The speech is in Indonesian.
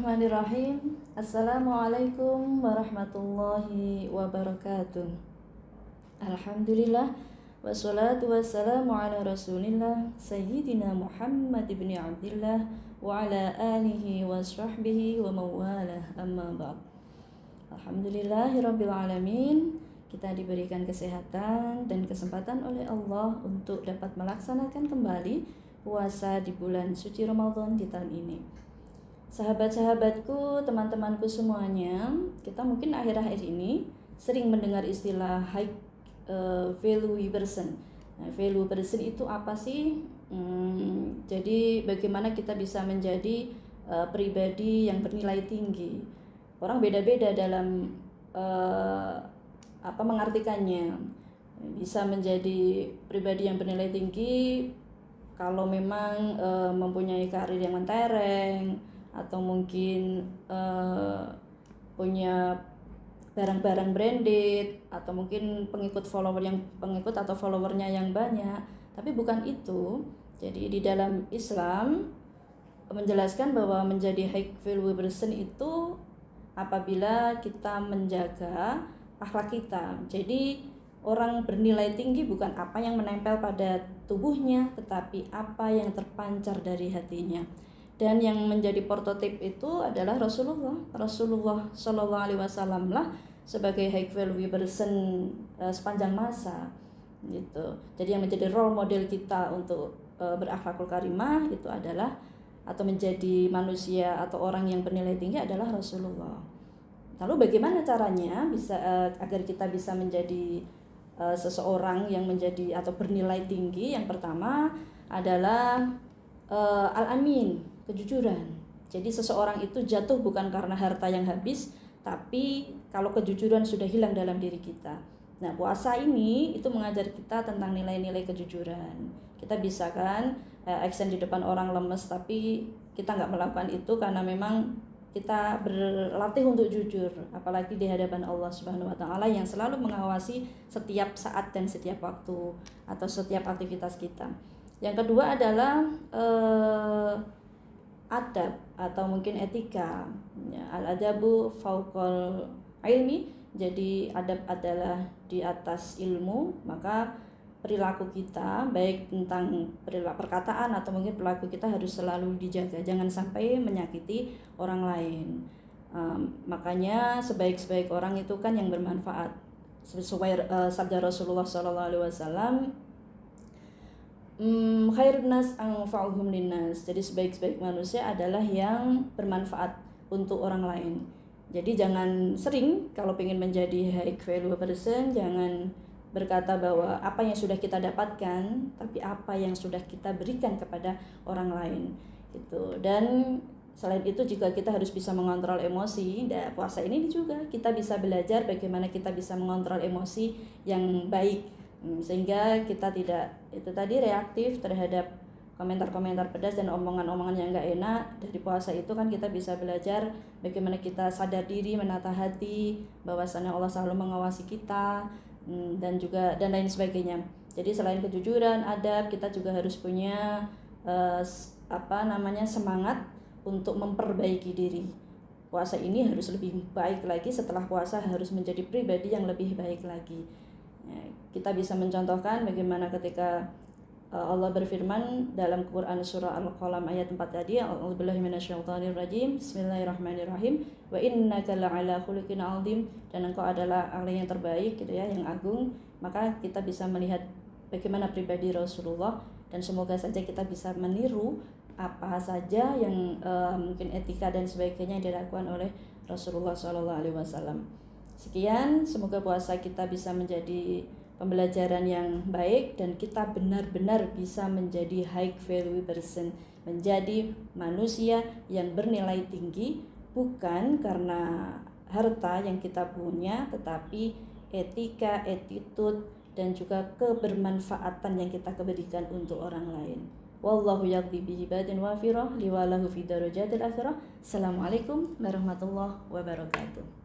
Bismillahirrahmanirrahim. Assalamualaikum warahmatullahi wabarakatuh. Alhamdulillah wassalatu wassalamu ala rasulillah Sayyidina Muhammad ibn Abdillah wa ala alihi wa sahbihi wa mawalah amma ba'd. Alhamdulillahirabbil alamin. Kita diberikan kesehatan dan kesempatan oleh Allah untuk dapat melaksanakan kembali puasa di bulan suci Ramadan di tahun ini. Sahabat-sahabatku, teman-temanku semuanya, kita mungkin akhir-akhir ini sering mendengar istilah high value person. Nah, value person itu apa sih? Jadi bagaimana kita bisa menjadi pribadi yang bernilai tinggi. Orang beda-beda dalam mengartikannya. Bisa menjadi pribadi yang bernilai tinggi kalau memang mempunyai karir yang mentereng, atau mungkin punya barang-barang branded, atau mungkin pengikut atau followernya yang banyak. Tapi bukan itu. Jadi di dalam Islam menjelaskan bahwa menjadi high value person itu apabila kita menjaga akhlak kita. Jadi orang bernilai tinggi bukan apa yang menempel pada tubuhnya, tetapi apa yang terpancar dari hatinya. Dan yang menjadi prototip itu adalah Rasulullah Shallallahu Alaihi Wasallam lah sebagai high value person sepanjang masa gitu. Jadi yang menjadi role model kita untuk berakhlakul karimah itu adalah, atau menjadi manusia atau orang yang bernilai tinggi adalah Rasulullah. Lalu bagaimana caranya bisa agar kita bisa menjadi seseorang yang menjadi atau bernilai tinggi? Yang pertama adalah al-amin, kejujuran. Jadi seseorang itu jatuh bukan karena harta yang habis, tapi kalau kejujuran sudah hilang dalam diri kita. Nah, puasa ini itu mengajar kita tentang nilai-nilai kejujuran. Kita bisa kan action di depan orang lemes, tapi kita nggak melakukan itu karena memang kita berlatih untuk jujur, apalagi di hadapan Allah Subhanahu wa taala yang selalu mengawasi setiap saat dan setiap waktu atau setiap aktivitas kita. Yang kedua adalah adab atau mungkin etika. Al-adabu fauqal ilmi. Jadi adab adalah di atas ilmu, maka perilaku kita baik tentang perkataan atau mungkin perilaku kita harus selalu dijaga, jangan sampai menyakiti orang lain. Makanya sebaik-baik orang itu kan yang bermanfaat. Sesuai sabda Rasulullah SAW, khairun nas anfa'uhum linnas. Jadi sebaik-baik manusia adalah yang bermanfaat untuk orang lain. Jadi jangan sering kalau ingin menjadi high value person, jangan berkata bahwa apa yang sudah kita dapatkan, tapi apa yang sudah kita berikan kepada orang lain gitu. Dan selain itu juga kita harus bisa mengontrol emosi. Dan puasa ini juga kita bisa belajar bagaimana kita bisa mengontrol emosi yang baik, sehingga kita tidak itu tadi reaktif terhadap komentar-komentar pedas dan omongan-omongan yang enggak enak. Dari puasa itu kan kita bisa belajar bagaimana kita sadar diri, menata hati, bahwasanya Allah selalu mengawasi kita, dan lain sebagainya. Jadi selain kejujuran, adab, kita juga harus punya semangat untuk memperbaiki diri. Puasa ini harus lebih baik lagi, setelah puasa harus menjadi pribadi yang lebih baik lagi. Kita bisa mencontohkan bagaimana ketika Allah berfirman dalam Quran surah Al-Qalam ayat 4 tadi, A'udzubillahi minasyaitonirrajim, Bismillahirrahmanirrahim, wa innaka la'ala khuluqin 'adzim, dan engkau adalah orang yang terbaik gitu ya, yang agung. Maka kita bisa melihat bagaimana pribadi Rasulullah, dan semoga saja kita bisa meniru apa saja yang mungkin etika dan sebagainya yang dilakukan oleh Rasulullah SAW. Sekian, semoga puasa kita bisa menjadi pembelajaran yang baik dan kita benar-benar bisa menjadi high value person, menjadi manusia yang bernilai tinggi bukan karena harta yang kita punya, tetapi etika, attitude, dan juga kebermanfaatan yang kita berikan untuk orang lain. Wallahu yaqdi bi ibadin wafirah liwalahu fi darajatil akhirah. Assalamualaikum warahmatullahi wabarakatuh.